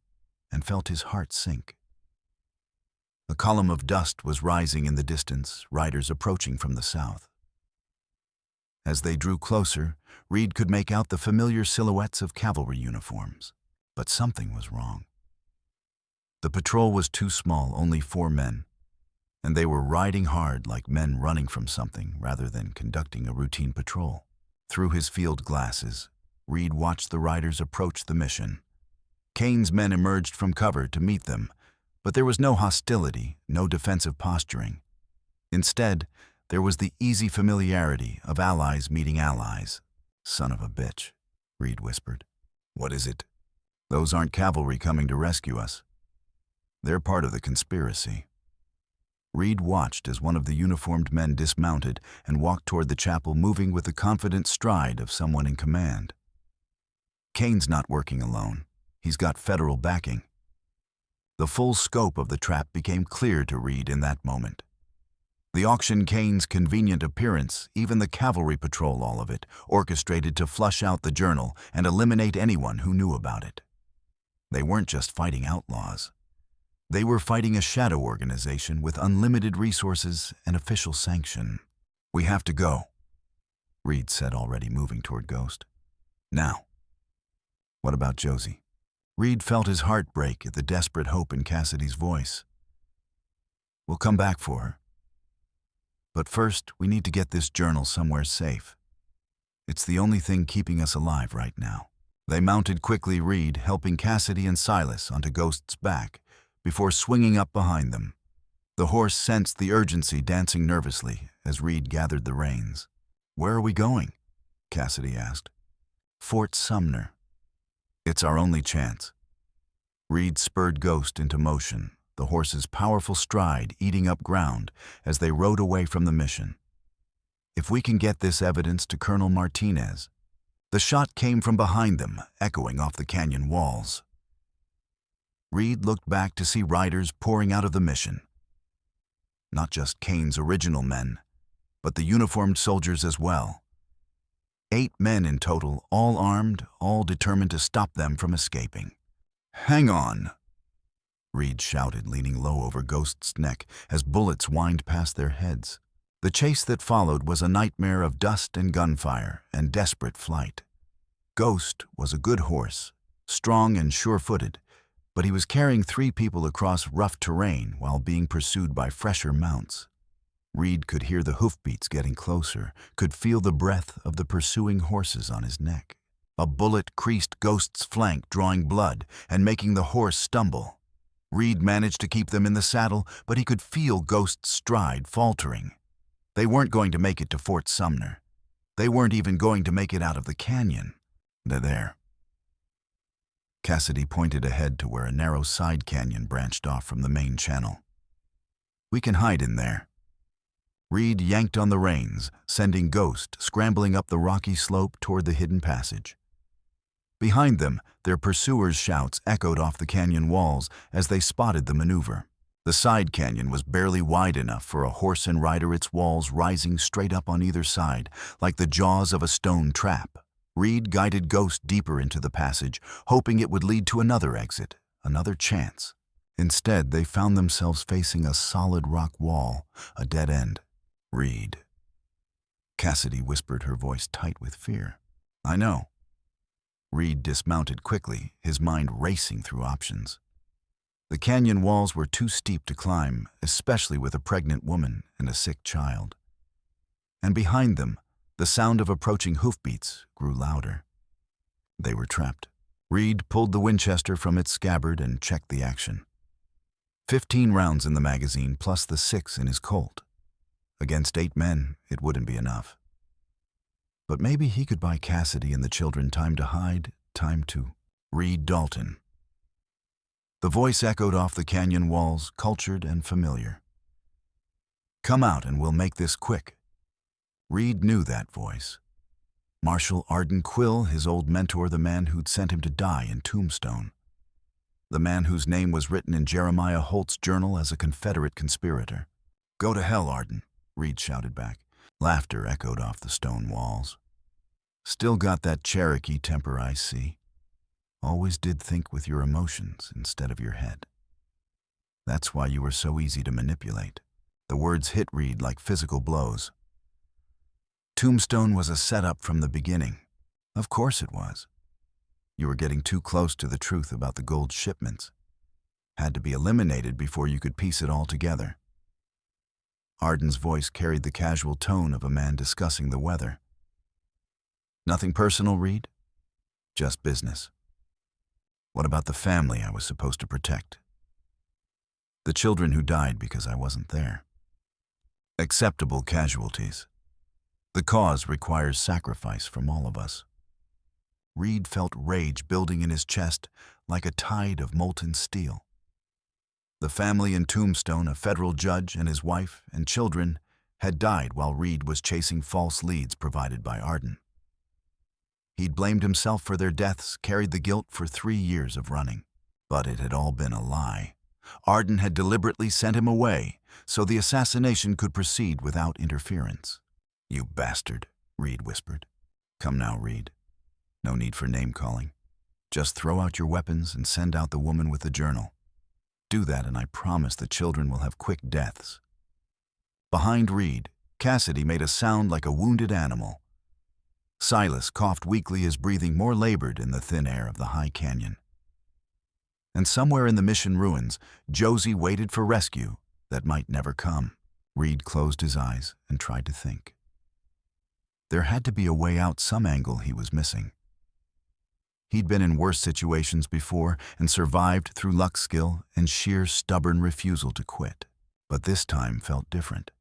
and felt his heart sink. A column of dust was rising in the distance, riders approaching from the south. As they drew closer, Reed could make out the familiar silhouettes of cavalry uniforms. But something was wrong. The patrol was too small, only 4 men, and they were riding hard like men running from something rather than conducting a routine patrol. Through his field glasses, Reed watched the riders approach the mission. Kane's men emerged from cover to meet them, but there was no hostility, no defensive posturing. Instead, there was the easy familiarity of allies meeting allies. Son of a bitch, Reed whispered. What is it? Those aren't cavalry coming to rescue us. They're part of the conspiracy. Reed watched as one of the uniformed men dismounted and walked toward the chapel, moving with the confident stride of someone in command. Kane's not working alone. He's got federal backing. The full scope of the trap became clear to Reed in that moment. The auction, Kane's convenient appearance, even the cavalry patrol, all of it, orchestrated to flush out the journal and eliminate anyone who knew about it. They weren't just fighting outlaws. They were fighting a shadow organization with unlimited resources and official sanction. We have to go, Reed said, already moving toward Ghost. Now. What about Josie? Reed felt his heart break at the desperate hope in Cassidy's voice. We'll come back for her. But first, we need to get this journal somewhere safe. It's the only thing keeping us alive right now. They mounted quickly, Reed helping Cassidy and Silas onto Ghost's back before swinging up behind them. The horse sensed the urgency, dancing nervously as Reed gathered the reins. Where are we going? Cassidy asked. Fort Sumner. It's our only chance. Reed spurred Ghost into motion, the horse's powerful stride eating up ground as they rode away from the mission. If we can get this evidence to Colonel Martinez... The shot came from behind them, echoing off the canyon walls. Reed looked back to see riders pouring out of the mission. Not just Kane's original men, but the uniformed soldiers as well. 8 men in total, all armed, all determined to stop them from escaping. Hang on, Reed shouted, leaning low over Ghost's neck as bullets whined past their heads. The chase that followed was a nightmare of dust and gunfire and desperate flight. Ghost was a good horse, strong and sure-footed, but he was carrying 3 people across rough terrain while being pursued by fresher mounts. Reed could hear the hoofbeats getting closer, could feel the breath of the pursuing horses on his neck. A bullet creased Ghost's flank, drawing blood and making the horse stumble. Reed managed to keep them in the saddle, but he could feel Ghost's stride faltering. They weren't going to make it to Fort Sumner. They weren't even going to make it out of the canyon. They're there. Cassidy pointed ahead to where a narrow side canyon branched off from the main channel. We can hide in there. Reed yanked on the reins, sending Ghost scrambling up the rocky slope toward the hidden passage. Behind them, their pursuers' shouts echoed off the canyon walls as they spotted the maneuver. The side canyon was barely wide enough for a horse and rider, its walls rising straight up on either side, like the jaws of a stone trap. Reed guided Ghost deeper into the passage, hoping it would lead to another exit, another chance. Instead, they found themselves facing a solid rock wall, a dead end. "Reed," Cassidy whispered, her voice tight with fear. "I know." Reed dismounted quickly, his mind racing through options. The canyon walls were too steep to climb, especially with a pregnant woman and a sick child. And behind them, the sound of approaching hoofbeats grew louder. They were trapped. Reed pulled the Winchester from its scabbard and checked the action. 15 rounds in the magazine plus the 6 in his Colt. Against 8 men, it wouldn't be enough. But maybe he could buy Cassidy and the children time to hide, time to Reed Dalton. The voice echoed off the canyon walls, cultured and familiar. "Come out and we'll make this quick." Reed knew that voice. Marshal Arden Quill, his old mentor, the man who'd sent him to die in Tombstone. The man whose name was written in Jeremiah Holt's journal as a Confederate conspirator. "Go to hell, Arden," Reed shouted back. Laughter echoed off the stone walls. "Still got that Cherokee temper, I see. Always did think with your emotions instead of your head. That's why you were so easy to manipulate." The words hit Reed like physical blows. Tombstone was a setup from the beginning. Of course it was. You were getting too close to the truth about the gold shipments. Had to be eliminated before you could piece it all together. Arden's voice carried the casual tone of a man discussing the weather. "Nothing personal, Reed? Just business. What about the family I was supposed to protect? The children who died because I wasn't there. Acceptable casualties. The cause requires sacrifice from all of us." Reed felt rage building in his chest like a tide of molten steel. The family in Tombstone, a federal judge and his wife and children, had died while Reed was chasing false leads provided by Arden. He'd blamed himself for their deaths, carried the guilt for 3 years of running. But it had all been a lie. Arden had deliberately sent him away so the assassination could proceed without interference. "You bastard," Reed whispered. "Come now, Reed. No need for name-calling. Just throw out your weapons and send out the woman with the journal. Do that and I promise the children will have quick deaths." Behind Reed, Cassidy made a sound like a wounded animal. Silas coughed weakly, his breathing more labored in the thin air of the high canyon. And somewhere in the mission ruins, Josie waited for rescue that might never come. Reed closed his eyes and tried to think. There had to be a way out, some angle he was missing. He'd been in worse situations before and survived through luck, skill, and sheer stubborn refusal to quit. But this time felt different.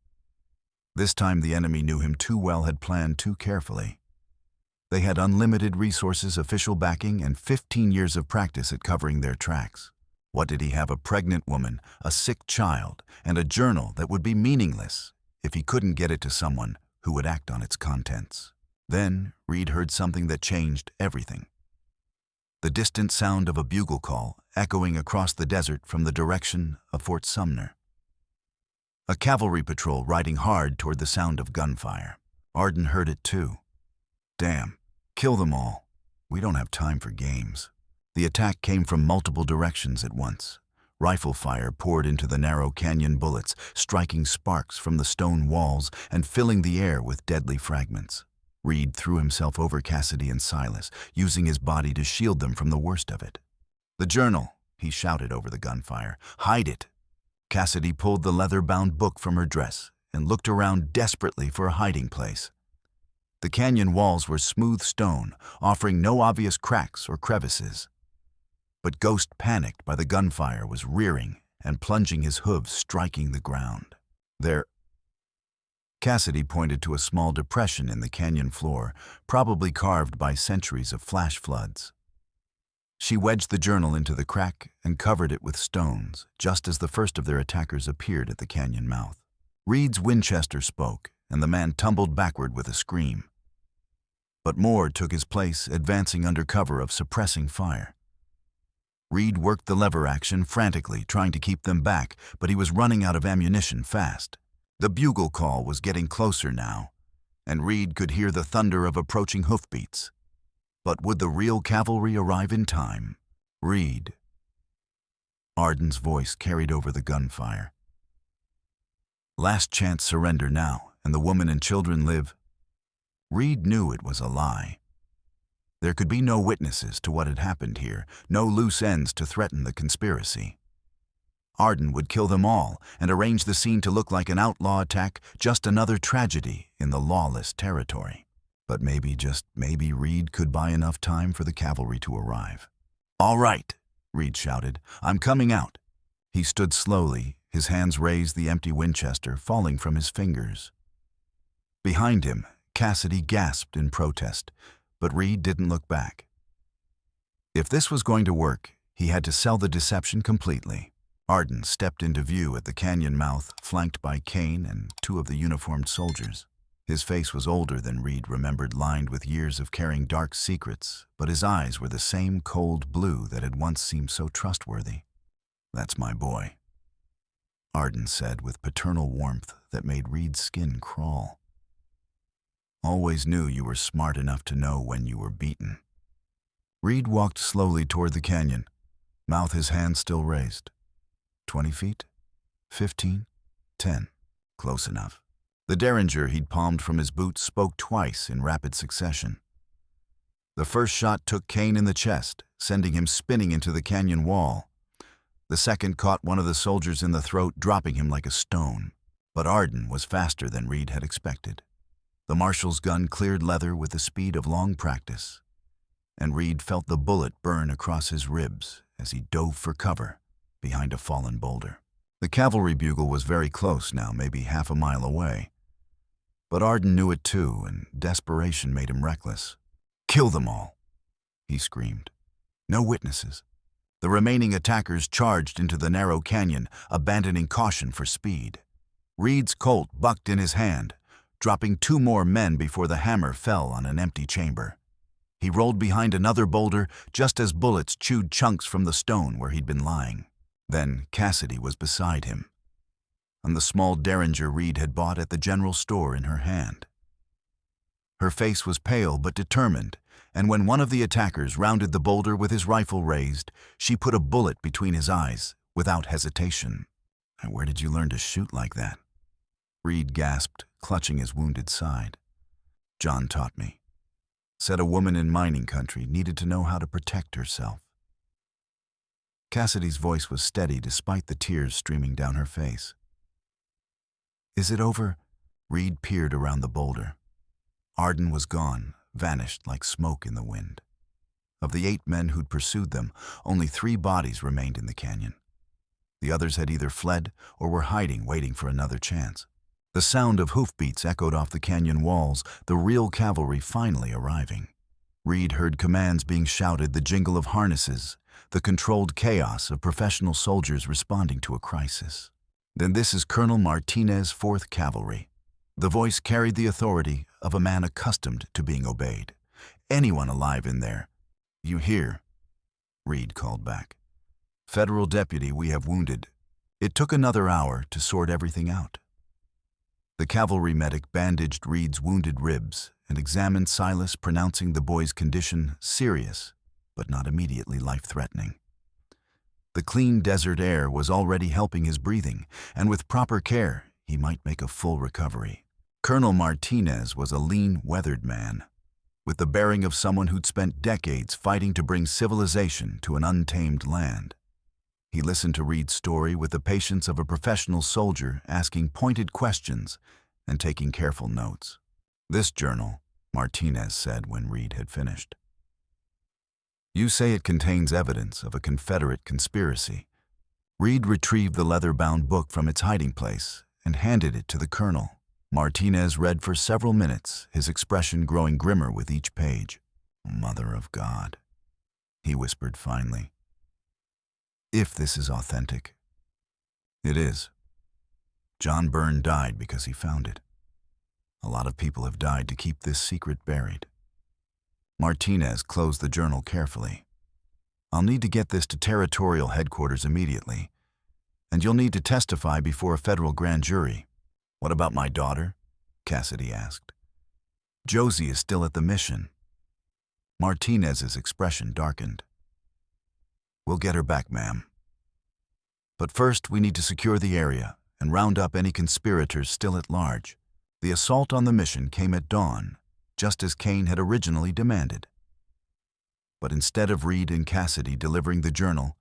This time the enemy knew him too well, had planned too carefully. They had unlimited resources, official backing, and 15 years of practice at covering their tracks. What did he have? A pregnant woman, a sick child, and a journal that would be meaningless if he couldn't get it to someone who would act on its contents. Then Reed heard something that changed everything. The distant sound of a bugle call echoing across the desert from the direction of Fort Sumner. A cavalry patrol riding hard toward the sound of gunfire. Arden heard it too. Damn, kill them all. We don't have time for games. The attack came from multiple directions at once. Rifle fire poured into the narrow canyon, bullets striking sparks from the stone walls and filling the air with deadly fragments. Reed threw himself over Cassidy and Silas, using his body to shield them from the worst of it. "The journal," he shouted over the gunfire. "Hide it." Cassidy pulled the leather-bound book from her dress and looked around desperately for a hiding place. The canyon walls were smooth stone, offering no obvious cracks or crevices. But Ghost, panicked by the gunfire, was rearing and plunging, his hooves striking the ground. There. Cassidy pointed to a small depression in the canyon floor, probably carved by centuries of flash floods. She wedged the journal into the crack and covered it with stones, just as the first of their attackers appeared at the canyon mouth. Reed's Winchester spoke, and the man tumbled backward with a scream. But more took his place, advancing under cover of suppressing fire. Reed worked the lever action frantically, trying to keep them back, but he was running out of ammunition fast. The bugle call was getting closer now, and Reed could hear the thunder of approaching hoofbeats. But would the real cavalry arrive in time? Reed Arden's voice carried over the gunfire. Last chance surrender now, and the woman and children live. Reed knew it was a lie. There could be no witnesses to what had happened here, no loose ends to threaten the conspiracy. Arden would kill them all and arrange the scene to look like an outlaw attack, just another tragedy in the lawless territory. But maybe, just maybe, Reed could buy enough time for the cavalry to arrive. "All right," Reed shouted. "I'm coming out." He stood slowly, his hands raised, the empty Winchester falling from his fingers. Behind him, Cassidy gasped in protest, but Reed didn't look back. If this was going to work, he had to sell the deception completely. Arden stepped into view at the canyon mouth, flanked by Kane and two of the uniformed soldiers. His face was older than Reed remembered, lined with years of carrying dark secrets, but his eyes were the same cold blue that had once seemed so trustworthy. "That's my boy," Arden said with paternal warmth that made Reed's skin crawl. "Always knew you were smart enough to know when you were beaten." Reed walked slowly toward the canyon, mouth, his hand still raised. 20 feet? 15? 10. Close enough. The derringer he'd palmed from his boot spoke twice in rapid succession. The first shot took Kane in the chest, sending him spinning into the canyon wall. The second caught one of the soldiers in the throat, dropping him like a stone. But Arden was faster than Reed had expected. The marshal's gun cleared leather with the speed of long practice, and Reed felt the bullet burn across his ribs as he dove for cover behind a fallen boulder. The cavalry bugle was very close now, maybe half a mile away. But Arden knew it too, and desperation made him reckless. "Kill them all," he screamed. No witnesses. The remaining attackers charged into the narrow canyon, abandoning caution for speed. Reed's Colt bucked in his hand, dropping two more men before the hammer fell on an empty chamber. He rolled behind another boulder just as bullets chewed chunks from the stone where he'd been lying. Then Cassidy was beside him, and the small derringer Reed had bought at the general store in her hand. Her face was pale but determined, and when one of the attackers rounded the boulder with his rifle raised, she put a bullet between his eyes without hesitation. "Where did you learn to shoot like that?" Reed gasped, clutching his wounded side. "John taught me. Said a woman in mining country needed to know how to protect herself." Cassidy's voice was steady despite the tears streaming down her face. "Is it over?" Reed peered around the boulder. Arden was gone, vanished like smoke in the wind. Of the 8 men who'd pursued them, only 3 bodies remained in the canyon. The others had either fled or were hiding, waiting for another chance. The sound of hoofbeats echoed off the canyon walls, the real cavalry finally arriving. Reed heard commands being shouted, the jingle of harnesses, the controlled chaos of professional soldiers responding to a crisis. "Then this is Colonel Martinez, 4th Cavalry." The voice carried the authority of a man accustomed to being obeyed. "Anyone alive in there?" "You hear?" Reed called back. "Federal deputy we have wounded." It took another hour to sort everything out. The cavalry medic bandaged Reed's wounded ribs and examined Silas, pronouncing the boy's condition serious, but not immediately life-threatening. The clean desert air was already helping his breathing, and with proper care, he might make a full recovery. Colonel Martinez was a lean, weathered man, with the bearing of someone who'd spent decades fighting to bring civilization to an untamed land. He listened to Reed's story with the patience of a professional soldier, asking pointed questions and taking careful notes. "This journal," Martinez said when Reed had finished. "You say it contains evidence of a Confederate conspiracy." Reed retrieved the leather-bound book from its hiding place and handed it to the colonel. Martinez read for several minutes, his expression growing grimmer with each page. "Mother of God," he whispered finally. "If this is authentic." "It is. John Byrne died because he found it. A lot of people have died to keep this secret buried." Martinez closed the journal carefully. "I'll need to get this to territorial headquarters immediately, and you'll need to testify before a federal grand jury." "What about my daughter?" Cassidy asked. "Josie is still at the mission." Martinez's expression darkened. "We'll get her back, ma'am." But first, we need to secure the area and round up any conspirators still at large. The assault on the mission came at dawn, just as Kane had originally demanded. But instead of Reed and Cassidy delivering the journal,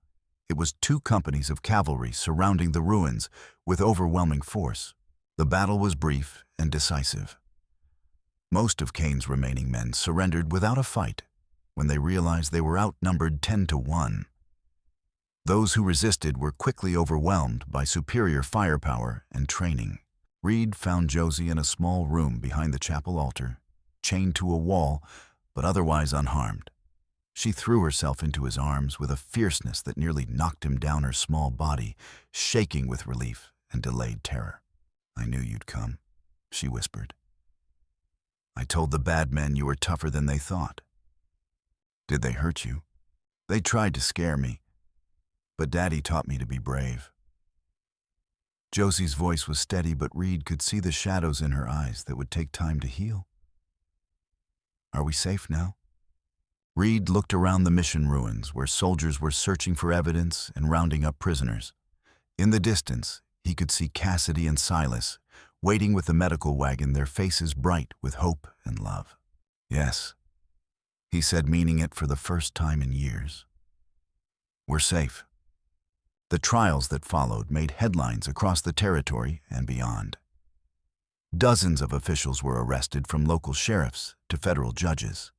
it was 2 companies of cavalry surrounding the ruins with overwhelming force. The battle was brief and decisive. Most of Kane's remaining men surrendered without a fight when they realized they were outnumbered 10-1. Those who resisted were quickly overwhelmed by superior firepower and training. Reed found Josie in a small room behind the chapel altar, chained to a wall, but otherwise unharmed. She threw herself into his arms with a fierceness that nearly knocked him down, her small body shaking with relief and delayed terror. "I knew you'd come," she whispered. "I told the bad men you were tougher than they thought." "Did they hurt you?" "They tried to scare me, but Daddy taught me to be brave." Josie's voice was steady, but Reed could see the shadows in her eyes that would take time to heal. "Are we safe now?" Reed looked around the mission ruins where soldiers were searching for evidence and rounding up prisoners. In the distance, he could see Cassidy and Silas waiting with the medical wagon, their faces bright with hope and love. "Yes," he said, meaning it for the first time in years. "We're safe." The trials that followed made headlines across the territory and beyond. Dozens of officials were arrested, from local sheriffs to federal judges.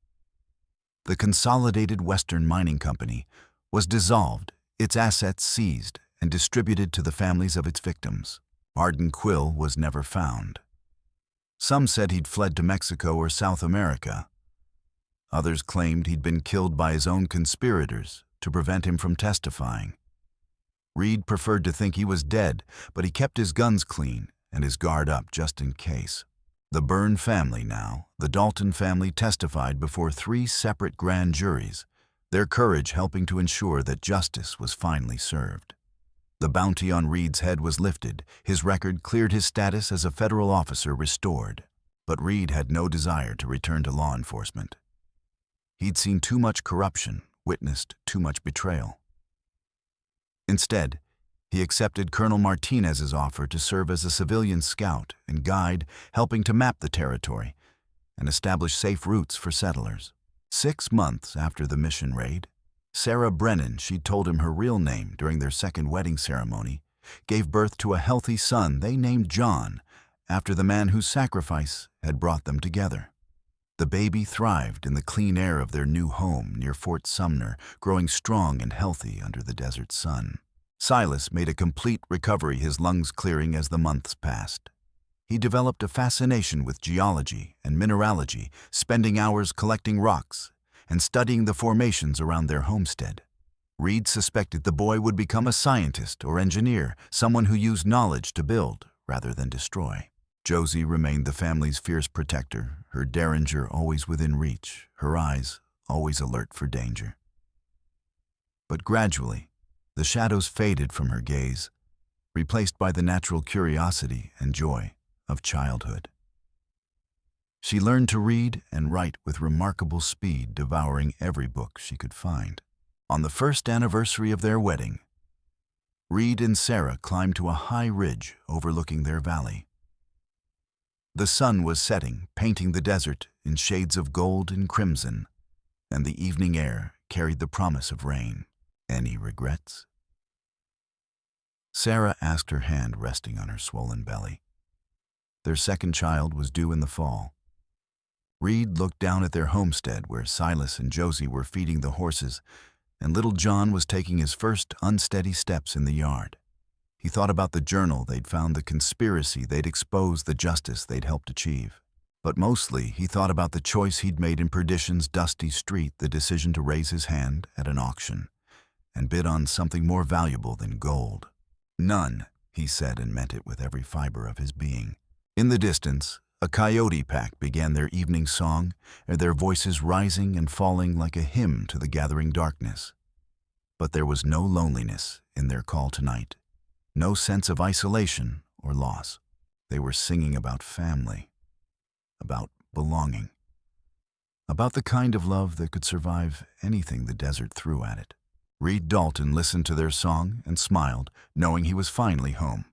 The Consolidated Western Mining Company was dissolved, its assets seized and distributed to the families of its victims. Arden Quill was never found. Some said he'd fled to Mexico or South America. Others claimed he'd been killed by his own conspirators to prevent him from testifying. Reed preferred to think he was dead, but he kept his guns clean and his guard up just in case. The Byrne family now, the Dalton family, testified before 3 separate grand juries, their courage helping to ensure that justice was finally served. The bounty on Reed's head was lifted, his record cleared, his status as a federal officer restored. But Reed had no desire to return to law enforcement. He'd seen too much corruption, witnessed too much betrayal. Instead, he accepted Colonel Martinez's offer to serve as a civilian scout and guide, helping to map the territory and establish safe routes for settlers. 6 months after the mission raid, Sarah Brennan, she'd told him her real name during their second wedding ceremony, gave birth to a healthy son they named John, after the man whose sacrifice had brought them together. The baby thrived in the clean air of their new home near Fort Sumner, growing strong and healthy under the desert sun. Silas made a complete recovery, his lungs clearing as the months passed. He developed a fascination with geology and mineralogy, spending hours collecting rocks and studying the formations around their homestead. Reed suspected the boy would become a scientist or engineer, someone who used knowledge to build rather than destroy. Josie remained the family's fierce protector, her derringer always within reach, her eyes always alert for danger. But gradually, the shadows faded from her gaze, replaced by the natural curiosity and joy of childhood. She learned to read and write with remarkable speed, devouring every book she could find. On the first anniversary of their wedding, Reed and Sarah climbed to a high ridge overlooking their valley. The sun was setting, painting the desert in shades of gold and crimson, and the evening air carried the promise of rain. "Any regrets?" Sarah asked, her hand resting on her swollen belly. Their second child was due in the fall. Reed looked down at their homestead where Silas and Josie were feeding the horses, and little John was taking his first unsteady steps in the yard. He thought about the journal they'd found, the conspiracy they'd exposed, the justice they'd helped achieve. But mostly, he thought about the choice he'd made in Perdition's dusty street, the decision to raise his hand at an auction and bid on something more valuable than gold. "None," he said, and meant it with every fiber of his being. In the distance, a coyote pack began their evening song, their voices rising and falling like a hymn to the gathering darkness. But there was no loneliness in their call tonight, no sense of isolation or loss. They were singing about family, about belonging, about the kind of love that could survive anything the desert threw at it. Reed Dalton listened to their song and smiled, knowing he was finally home.